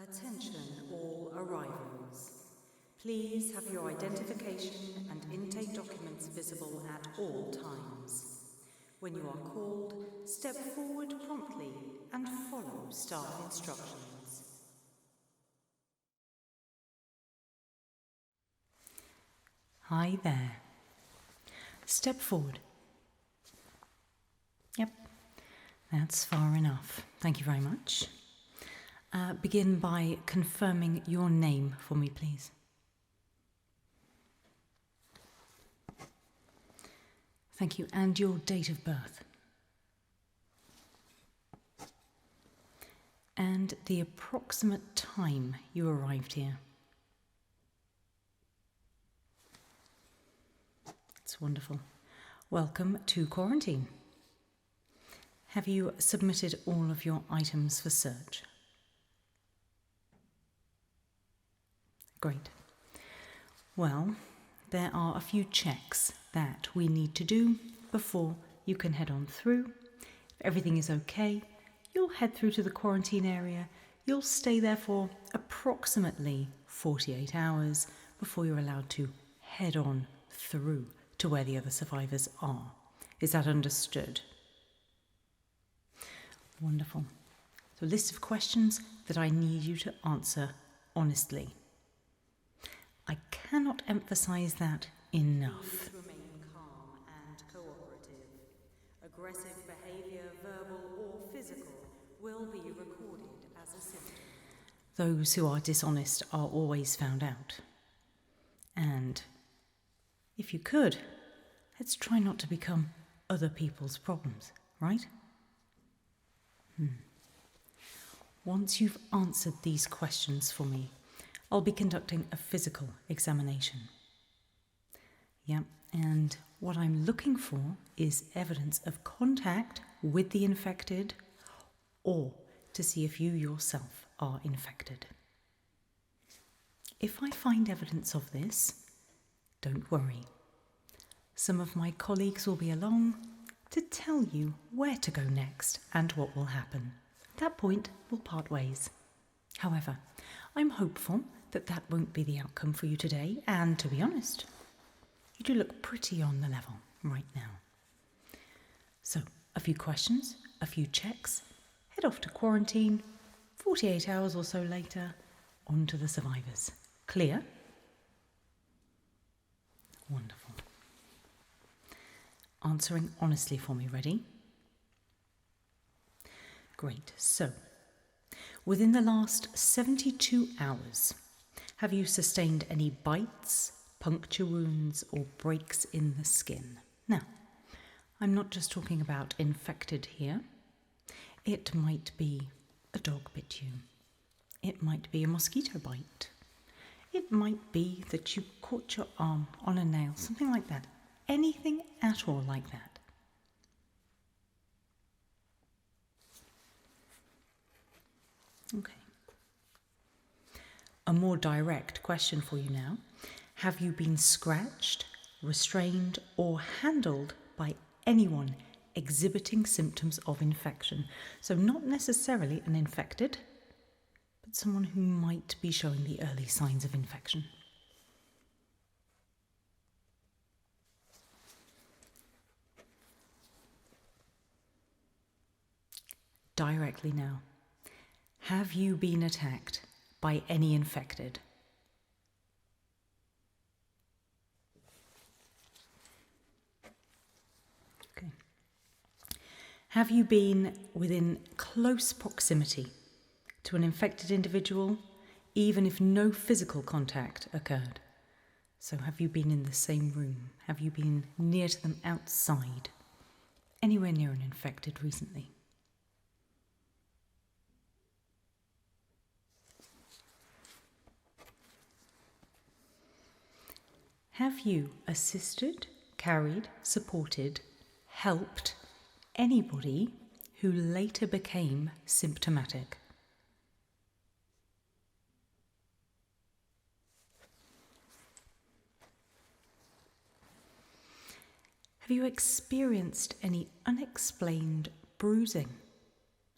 Attention all arrivals. Please have your identification and intake documents visible at all times. When you are called, step forward promptly and follow staff instructions. Hi there. Step forward. Yep, that's far enough. Thank you very much. Begin by confirming your name for me, please. Thank you, and your date of birth. And the approximate time you arrived here. That's wonderful. Welcome to quarantine. Have you submitted all of your items for search? Great. Well, there are a few checks that we need to do before you can head on through. If everything is okay, you'll head through to the quarantine area. You'll stay there for approximately 48 hours before you're allowed to head on through to where the other survivors are. Is that understood? Wonderful. So a list of questions that I need you to answer honestly. I cannot emphasize that enough. Please remain calm and cooperative. Aggressive behavior, verbal or physical, will be recorded as a symptom. Those who are dishonest are always found out. And if you could, let's try not to become other people's problems, right? Once you've answered these questions for me, I'll be conducting a physical examination. Yeah, and what I'm looking for is evidence of contact with the infected or to see if you yourself are infected. If I find evidence of this, don't worry. Some of my colleagues will be along to tell you where to go next and what will happen. At that point, we'll part ways. However, I'm hopeful that won't be the outcome for you today, and to be honest, you do look pretty on the level right now. So, a few questions, a few checks, head off to quarantine, 48 hours or so later, on to the survivors. Clear? Wonderful. Answering honestly for me, ready? Great, so, within the last 72 hours, have you sustained any bites, puncture wounds, or breaks in the skin? Now, I'm not just talking about infected here. It might be a dog bit you. It might be a mosquito bite. It might be that you caught your arm on a nail, something like that. Anything at all like that. Okay. A more direct question for you now. Have you been scratched, restrained, or handled by anyone exhibiting symptoms of infection? So not necessarily an infected, but someone who might be showing the early signs of infection. Directly now. Have you been attacked by any infected? Okay. Have you been within close proximity to an infected individual, even if no physical contact occurred? So have you been in the same room? Have you been near to them outside? Anywhere near an infected recently? Have you assisted, carried, supported, helped anybody who later became symptomatic? Have you experienced any unexplained bruising,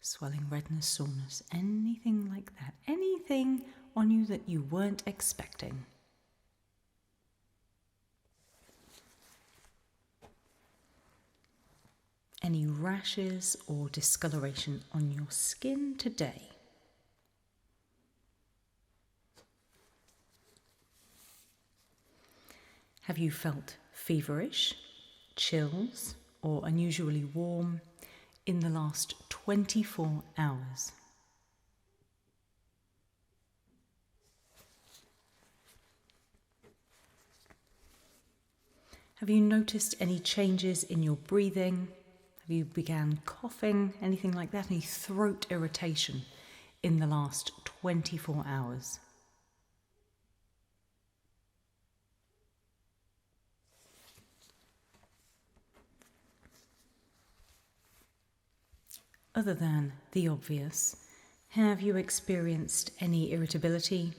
swelling, redness, soreness, anything like that? Anything anything on you that you weren't expecting. Any rashes or discoloration on your skin today? Have you felt feverish, chills, or unusually warm in the last 24 hours? Have you noticed any changes in your breathing? Have you began coughing, anything like that? Any throat irritation in the last 24 hours? Other than the obvious, have you experienced any irritability,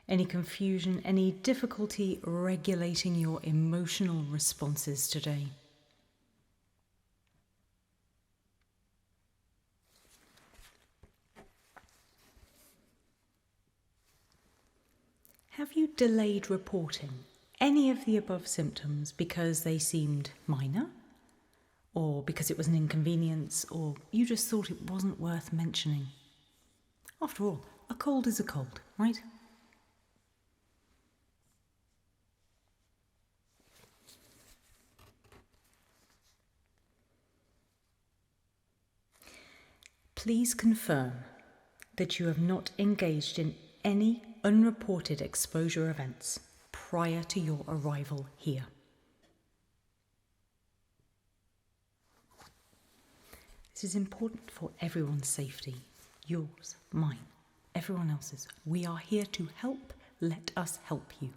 any confusion, any difficulty regulating your emotional responses today? Have you delayed reporting any of the above symptoms because they seemed minor, or because it was an inconvenience, or you just thought it wasn't worth mentioning? After all, a cold is a cold, right? Please confirm that you have not engaged in any unreported exposure events prior to your arrival here. This is important for everyone's safety. Yours, mine, everyone else's. We are here to help. Let us help you.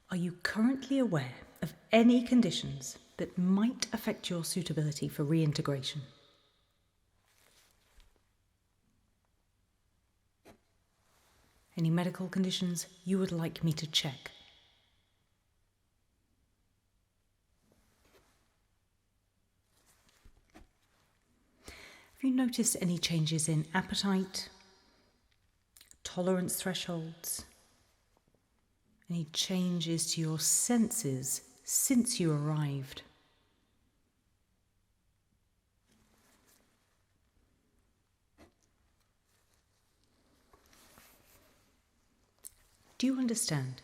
Are you currently aware of any conditions that might affect your suitability for reintegration? Any medical conditions you would like me to check? Have you noticed any changes in appetite, tolerance thresholds, any changes to your senses since you arrived? Do you understand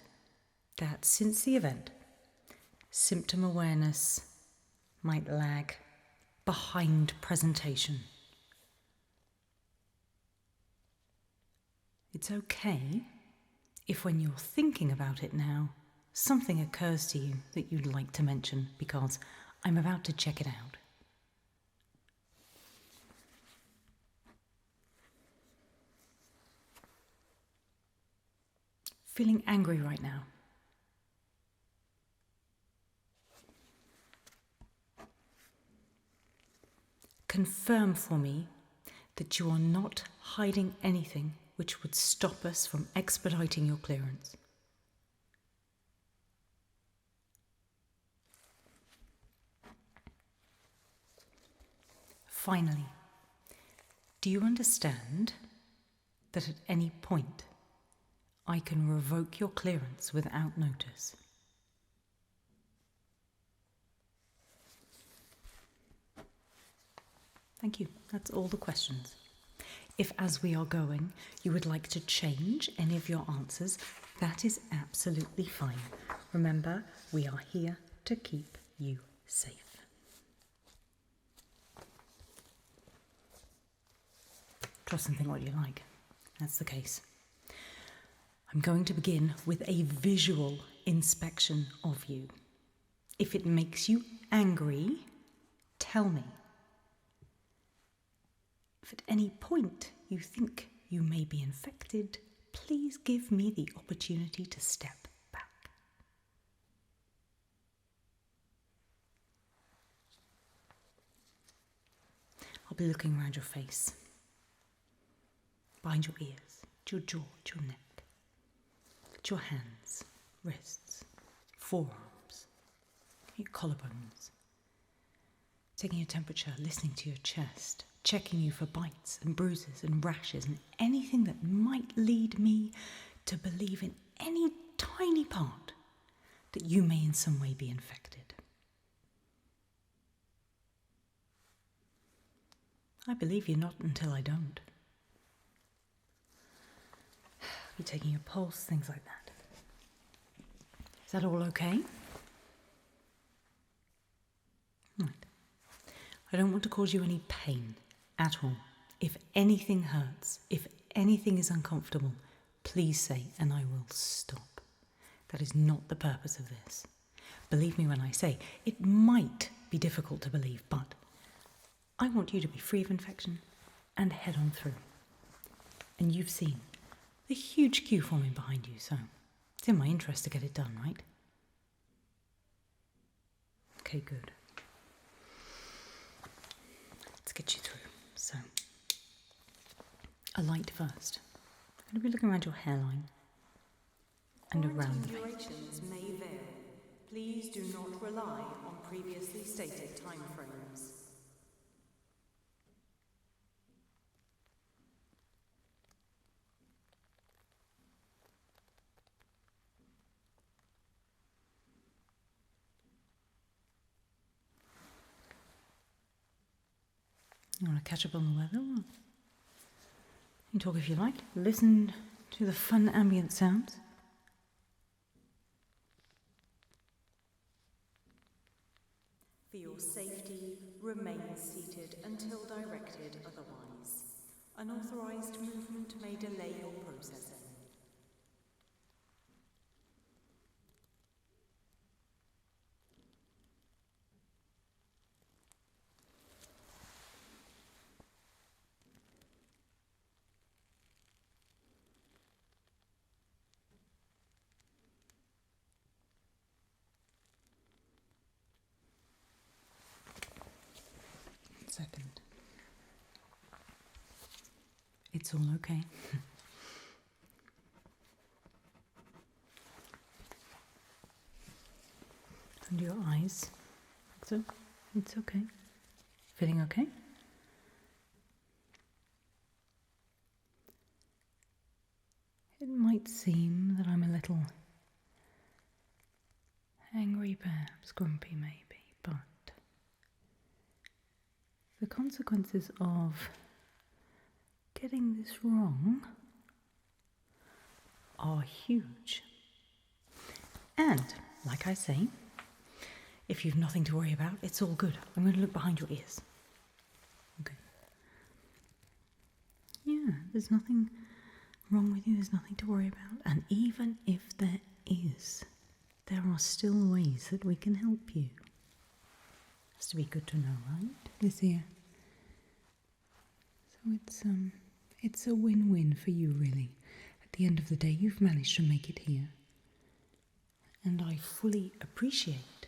that since the event, symptom awareness might lag behind presentation? It's okay if when you're thinking about it now, something occurs to you that you'd like to mention, because I'm about to check it out. Feeling angry right now? Confirm for me that you are not hiding anything which would stop us from expediting your clearance. Finally, do you understand that at any point I can revoke your clearance without notice? Thank you. That's all the questions. If, as we are going, you would like to change any of your answers, that is absolutely fine. Remember, we are here to keep you safe. Trust and think what you like. That's the case. I'm going to begin with a visual inspection of you. If it makes you angry, tell me. If at any point you think you may be infected, please give me the opportunity to step back. I'll be looking around your face, behind your ears, to your jaw, to your neck, to your hands, wrists, forearms, your collarbones, taking your temperature, listening to your chest, checking you for bites and bruises and rashes and anything that might lead me to believe in any tiny part that you may in some way be infected. I believe you not until I don't. You're taking your pulse, things like that. Is that all okay? Right. I don't want to cause you any pain at all. If anything hurts, if anything is uncomfortable, please say and I will stop. That is not the purpose of this. Believe me when I say it might be difficult to believe, but I want you to be free of infection and head on through. And you've seen the huge queue forming behind you, so it's in my interest to get it done, right? Okay, good. Let's get you through. So, a light first. I'm going to be looking around your hairline and around the face. Durations may vary. Please do not rely on previously stated timeframes. You want to catch up on the weather? You can talk if you like. Listen to the fun ambient sounds. For your safety, remain seated until directed otherwise. Unauthorized movement may delay your processing. Second. It's all okay. And your eyes. So, it's okay. Feeling okay? It might seem that I'm a little angry, perhaps grumpy maybe, but the consequences of getting this wrong are huge. And, like I say, if you've nothing to worry about, it's all good. I'm going to look behind your ears. Okay. Yeah, there's nothing wrong with you, there's nothing to worry about. And even if there is, there are still ways that we can help you. Has to be good to know, right? This ear. So it's a win-win for you, really. At the end of the day, you've managed to make it here. And I fully appreciate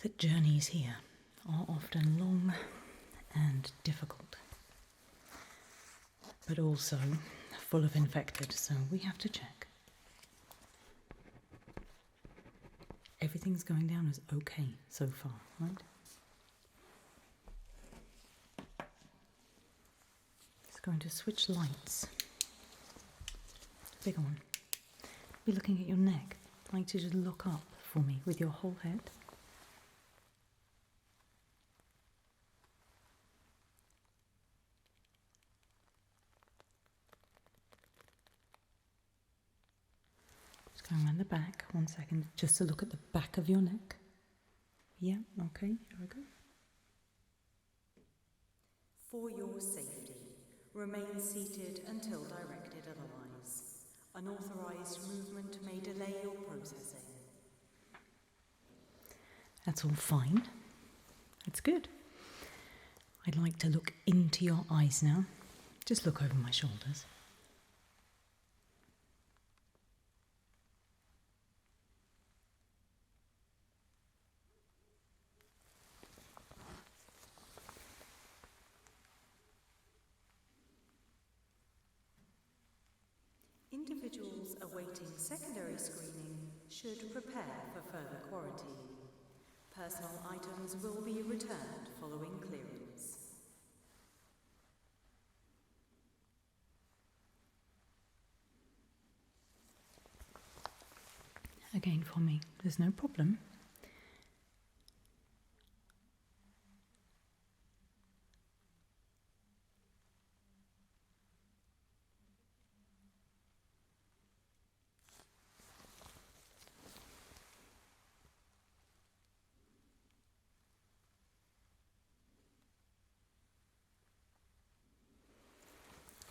that journeys here are often long and difficult, but also full of infected, so we have to check. Everything's going down as okay so far, right? Just going to switch lights. Big one. Be looking at your neck. I'd like you to look up for me with your whole head. Just going around the back, 1 second, just to look at the back of your neck. Yeah, okay, here I go. For your safety, remain seated until directed otherwise. Unauthorized movement may delay your processing. That's all fine. That's good. I'd like to look into your eyes now. Just look over my shoulders. Individuals awaiting secondary screening should prepare for further quarantine. Personal items will be returned following clearance. Again for me, there's no problem.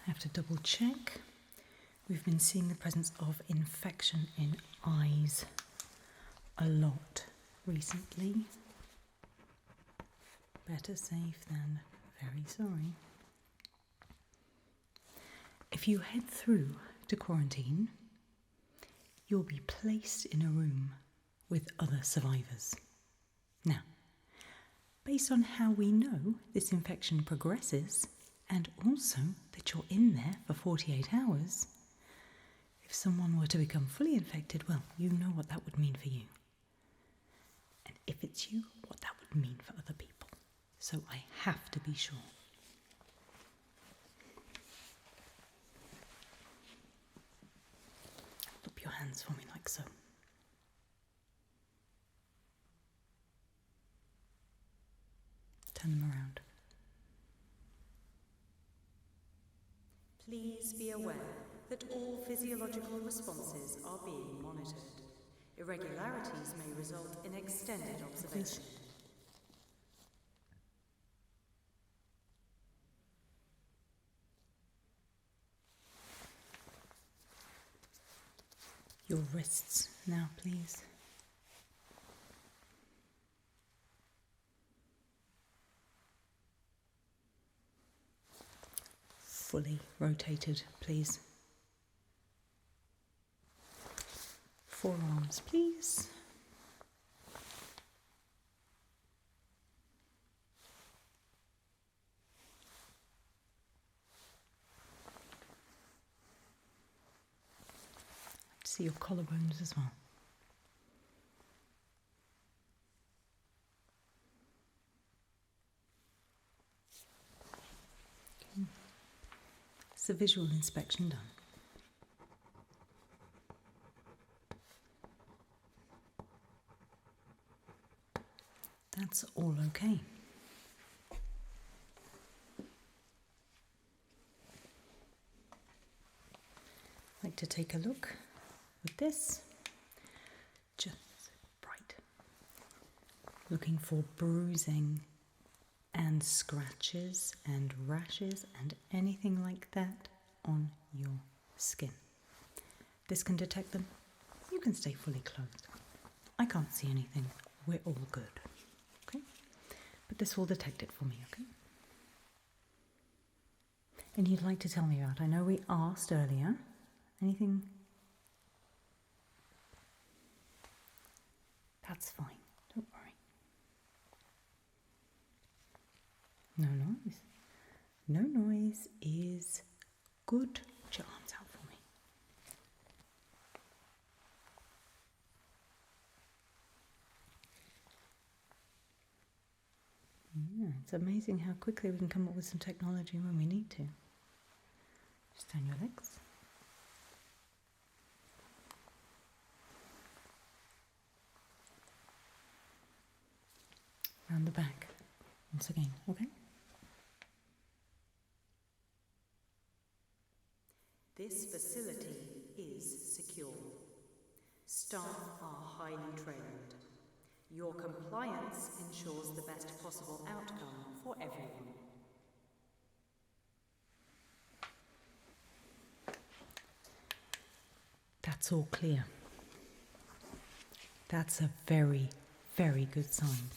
I have to double check. We've been seeing the presence of infection in eyes a lot recently. Better safe than very sorry. If you head through to quarantine, you'll be placed in a room with other survivors. Now, based on how we know this infection progresses, and also that you're in there for 48 hours, if someone were to become fully infected, well, you know what that would mean for you. And if it's you, what that would mean for other people. So I have to be sure. Flip your hands for me like so. Turn them around. Please be aware that all physiological responses are being monitored. Irregularities may result in extended observation. Your wrists now, please. Fully rotated, please. Forearms, please. See your collarbones as well. Okay. It's a visual inspection done. That's all okay. I'd like to take a look with this. Just bright. Looking for bruising and scratches and rashes and anything like that on your skin. This can detect them. You can stay fully clothed. I can't see anything. We're all good. Okay? But this will detect it for me, okay? And you'd like to tell me about, I know we asked earlier, anything? That's fine, don't worry. No noise. No noise is good. Put your arms out for me. Yeah, it's amazing how quickly we can come up with some technology when we need to. Just turn your legs. Round the back. Once again, okay? This facility is secure. Staff are highly trained. Your compliance ensures the best possible outcome for everyone. That's all clear. That's a very, very good sign.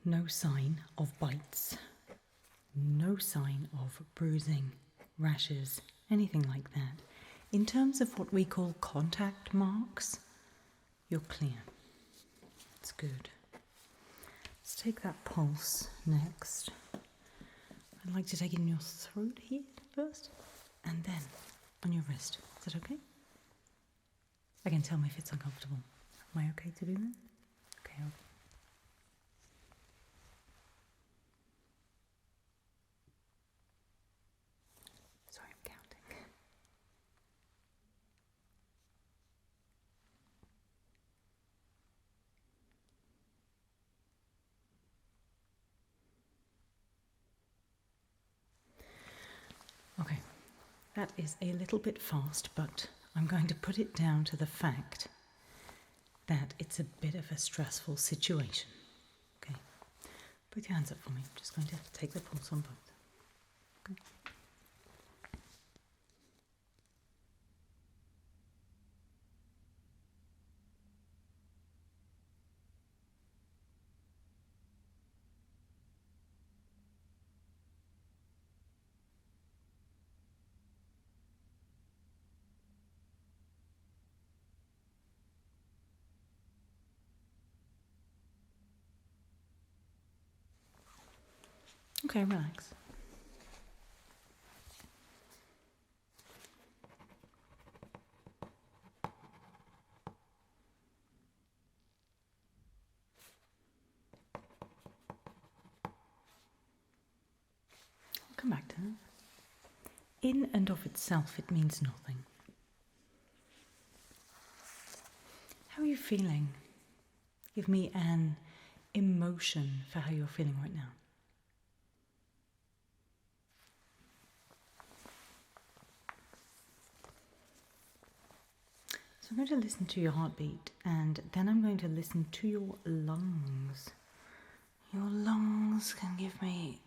No sign of bites, no sign of bruising, rashes, anything like that. In terms of what we call contact marks, you're clear. It's good. Let's take that pulse next. I'd like to take it in your throat here first, and then on your wrist. Is that okay? Again, tell me if it's uncomfortable. Am I okay to do that? Okay. Sorry, I'm counting. Okay, that is a little bit fast, but I'm going to put it down to the fact that it's a bit of a stressful situation. Okay, put your hands up for me. I'm just going to take the pulse on both. Okay. Okay, relax. I'll come back to that. In and of itself, it means nothing. How are you feeling? Give me an emotion for how you're feeling right now. So I'm going to listen to your heartbeat, and then I'm going to listen to your lungs. Your lungs can give me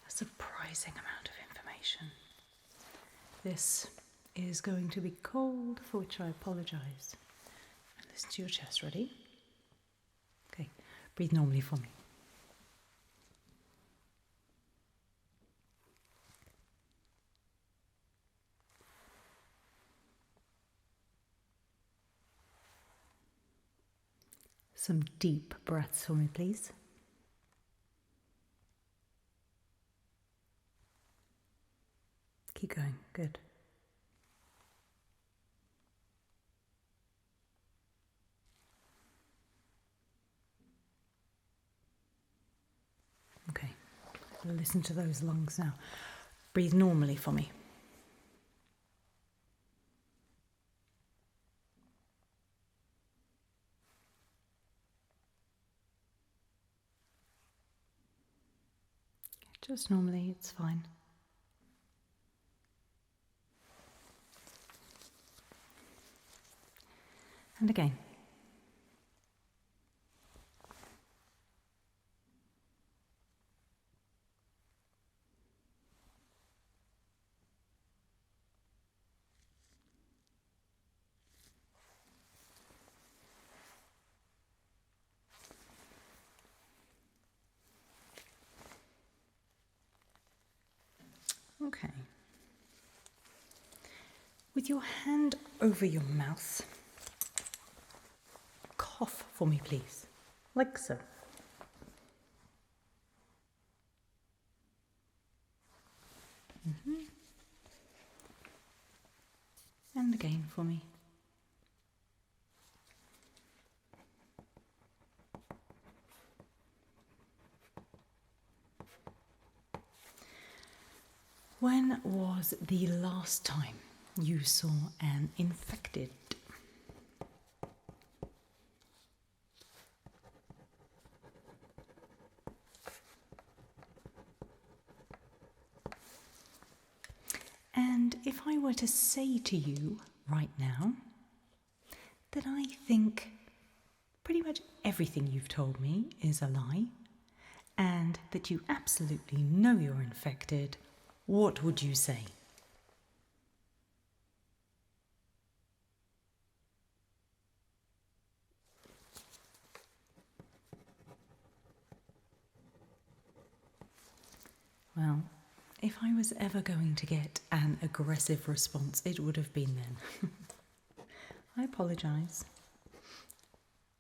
a surprising amount of information. This is going to be cold, for which I apologise. And listen to your chest. Ready? Okay, breathe normally for me. Some deep breaths for me, please. Keep going. Good. Okay, listen to those lungs now. Breathe normally for me. Just normally, it's fine. And again. Okay. With your hand over your mouth, cough for me, please. Like so. And again for me. When was the last time you saw an infected? And if I were to say to you right now that I think pretty much everything you've told me is a lie, and that you absolutely know you're infected, what would you say? Well, if I was ever going to get an aggressive response, it would have been then. I apologise.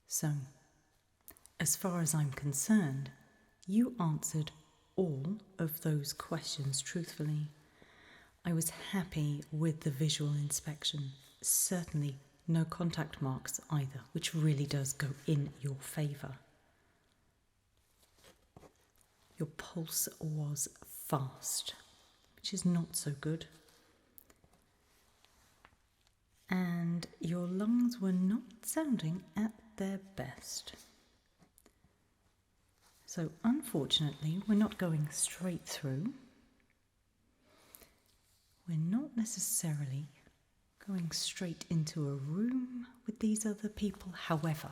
So, as far as I'm concerned, you answered all of those questions truthfully. I was happy with the visual inspection, certainly No contact marks either, which really does go in your favour. Your pulse was fast, which is not so good. And your lungs were not sounding at their best. So unfortunately, we're not going straight through. We're not necessarily going straight into a room with these other people. However,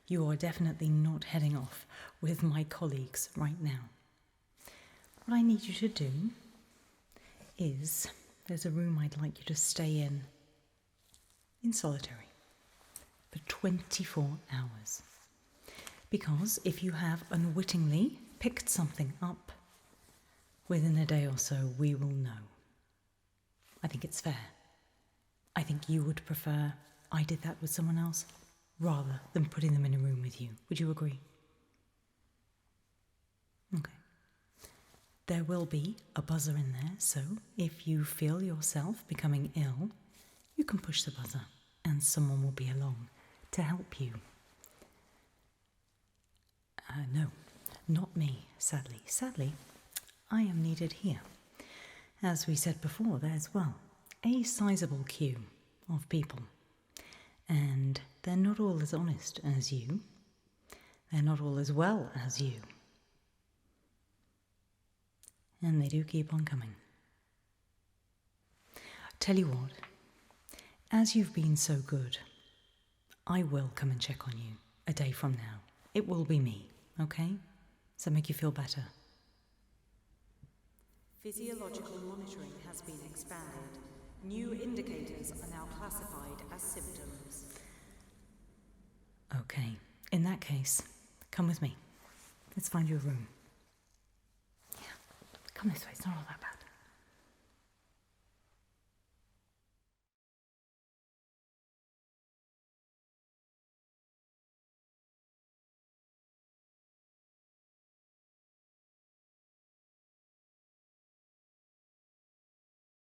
you are definitely not heading off with my colleagues right now. What I need you to do is, there's a room I'd like you to stay in solitary for 24 hours. Because if you have unwittingly picked something up, within a day or so we will know. I think it's fair. I think you would prefer I did that with someone else rather than putting them in a room with you. Would you agree? Okay. There will be a buzzer in there, so if you feel yourself becoming ill, you can push the buzzer and someone will be along to help you. No, not me, sadly. Sadly, I am needed here. As we said before, there's, well, a sizable queue of people. And they're not all as honest as you. They're not all as well as you. And they do keep on coming. Tell you what, as you've been so good, I will come and check on you a day from now. It will be me, okay? Does that make you feel better? Physiological monitoring has been expanded. New indicators are now classified as symptoms. Okay, in that case, come with me. Let's find you a room. Yeah, come this way, it's not all that bad.